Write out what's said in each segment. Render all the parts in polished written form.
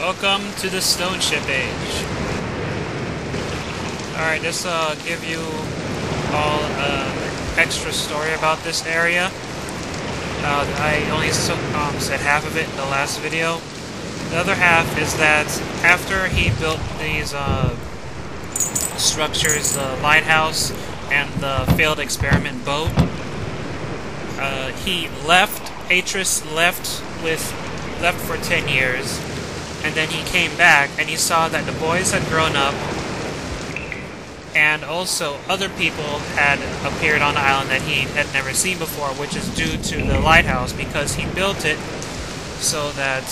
Welcome to the Stoneship Age. Alright, just give you all extra story about this area. I only said half of it in the last video. The other half is that after he built these structures, the lighthouse and the failed experiment boat, he left. Atris left for 10 years, and then he came back and he saw that the boys had grown up, and also other people had appeared on the island that he had never seen before, which is due to the lighthouse, because he built it so that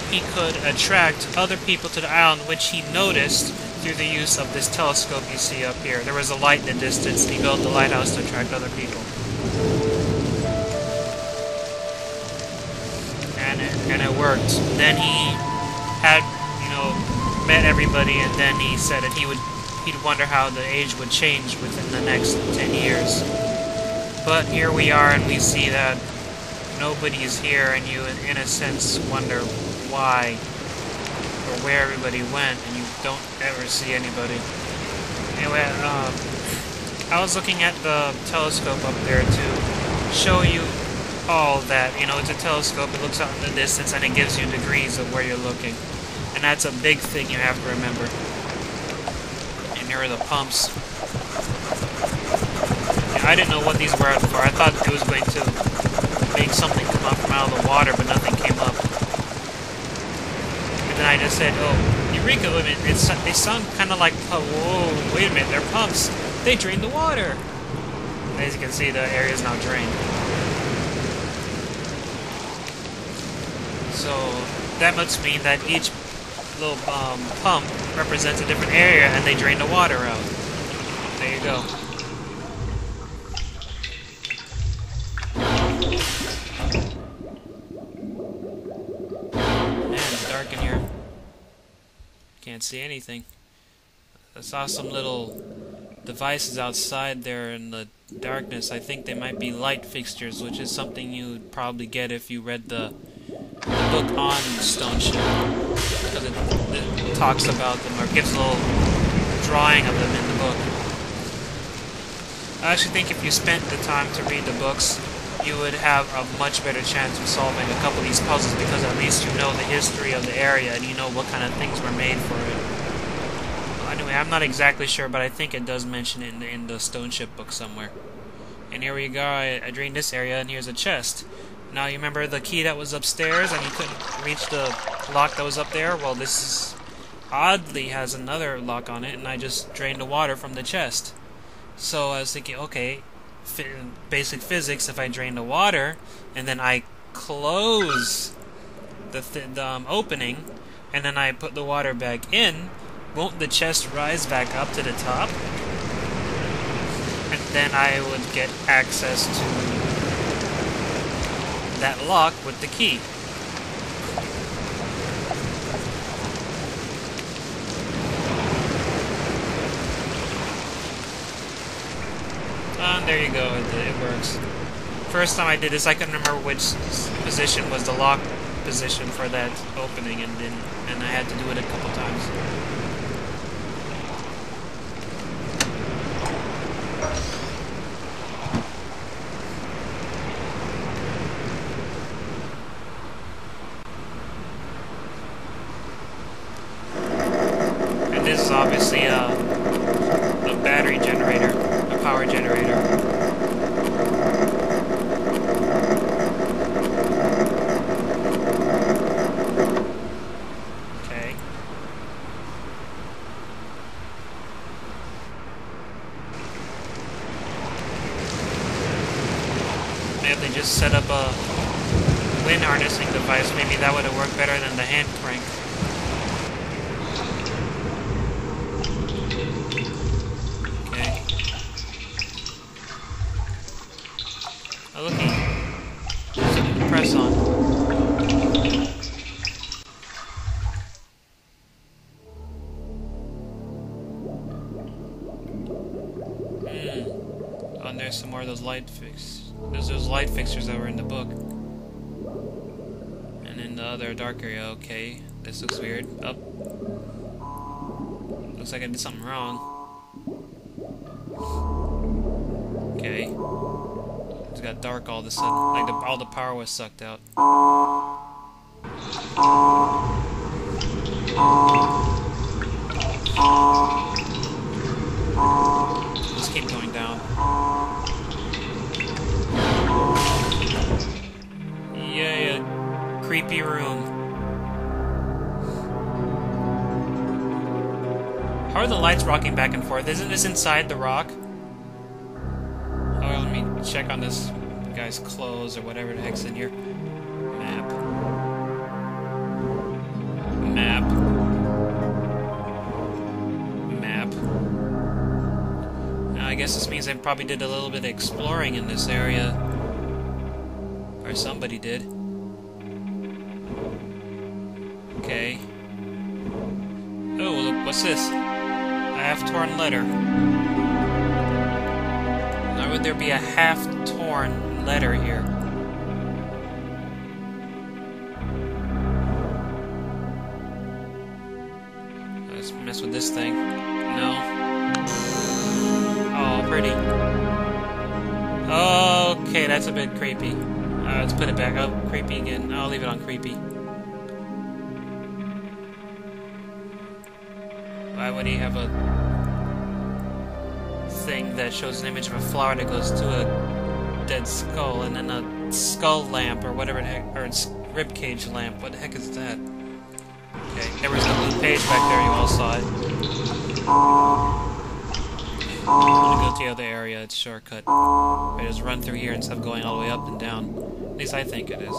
he could attract other people to the island, which he noticed through the use of this telescope you see up here. There was a light in the distance, and he built the lighthouse to attract other people. And it worked. Then he had, met everybody, and then he said that he'd wonder how the age would change within the next 10 years. But here we are, and we see that nobody is here, and you, in a sense, wonder why or where everybody went, and you don't ever see anybody. Anyway, I was looking at the telescope up there to show you all that, it's a telescope, it looks out in the distance, and it gives you degrees of where you're looking. And that's a big thing you have to remember. And here are the pumps. I didn't know what these were out for. I thought it was going to make something come up from out of the water, but nothing came up. And then I just said, oh, Eureka, wait a minute, they sound kind of like, whoa, wait a minute, they're pumps. They drain the water. And as you can see, the area is now drained. So that must mean that each little pump represents a different area, and they drain the water out. There you go. Man, it's dark in here. Can't see anything. I saw some little devices outside there in the darkness. I think they might be light fixtures, which is something you'd probably get if you read the book on Stoneship, because it talks about them, or gives a little drawing of them in the book. I actually think if you spent the time to read the books, you would have a much better chance of solving a couple of these puzzles, because at least you know the history of the area and you know what kind of things were made for it. Well, anyway, I'm not exactly sure, but I think it does mention it in the Stoneship book somewhere. And here we go, I drained this area, and here's a chest. Now, you remember the key that was upstairs and you couldn't reach the lock that was up there? Well, this oddly has another lock on it, and I just drained the water from the chest. So I was thinking, okay, basic physics, if I drain the water and then I close the opening and then I put the water back in, won't the chest rise back up to the top? And then I would get access to that lock with the key. And there you go, it works. First time I did this, I couldn't remember which position was the lock position for that opening, and I had to do it a couple times. This is obviously a battery generator, a power generator. Okay. Maybe if they just set up a wind harnessing device, maybe that would have worked better than the hand crank. Oh, looky. There's something to press on. Oh, and there's some more of those light fixtures. There's those light fixtures that were in the book. And in the other dark area. Okay, this looks weird. Oh. Looks like I did something wrong. Okay. It's got dark all of a sudden. Like all the power was sucked out. Just keep going down. Yeah, creepy room. How are the lights rocking back and forth? Isn't this inside the rock? Oh, let me check on this guy's clothes or whatever the heck's in here. Map. Map. Map. Now, I guess this means I probably did a little bit of exploring in this area. Or somebody did. Okay. Oh, look, what's this? A half-torn letter. Why would there be a half-torn letter here? Let's mess with this thing. No. Oh, pretty. Okay, that's a bit creepy. Let's put it back up. Creepy again. I'll leave it on creepy. Why would he have a thing that shows an image of a flower that goes to a dead skull, and then a skull lamp or whatever the heck, or it's ribcage lamp? What the heck is that? Okay, there was the blue page back there. You all saw it. I'm gonna go to the other area. It's shortcut. I just run through here instead of going all the way up and down. At least I think it is.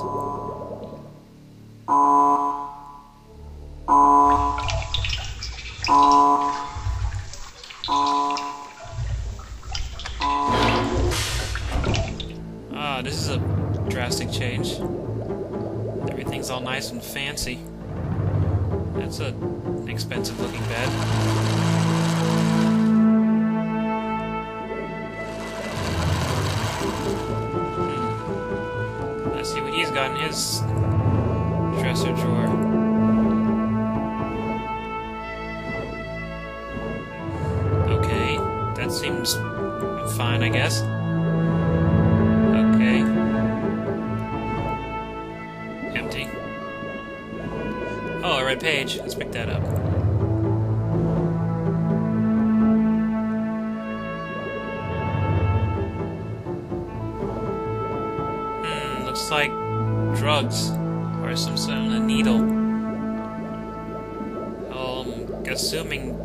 Ah, this is a drastic change. Everything's all nice and fancy. That's an expensive looking bed. Let's see what he's got in his dresser drawer. Okay, that seems fine, I guess. Okay. Empty. Oh, a red page. Let's pick that up. Looks like drugs or some sort of a needle. I'm assuming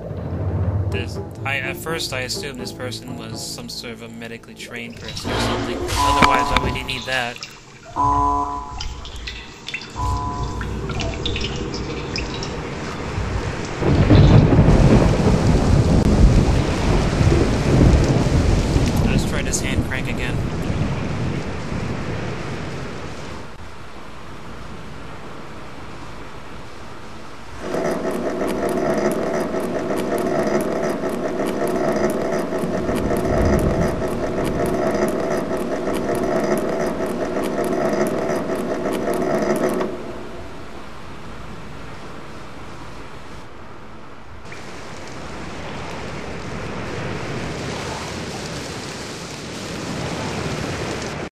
this. At first I assumed this person was some sort of a medically trained person or something. Otherwise, why would you need that?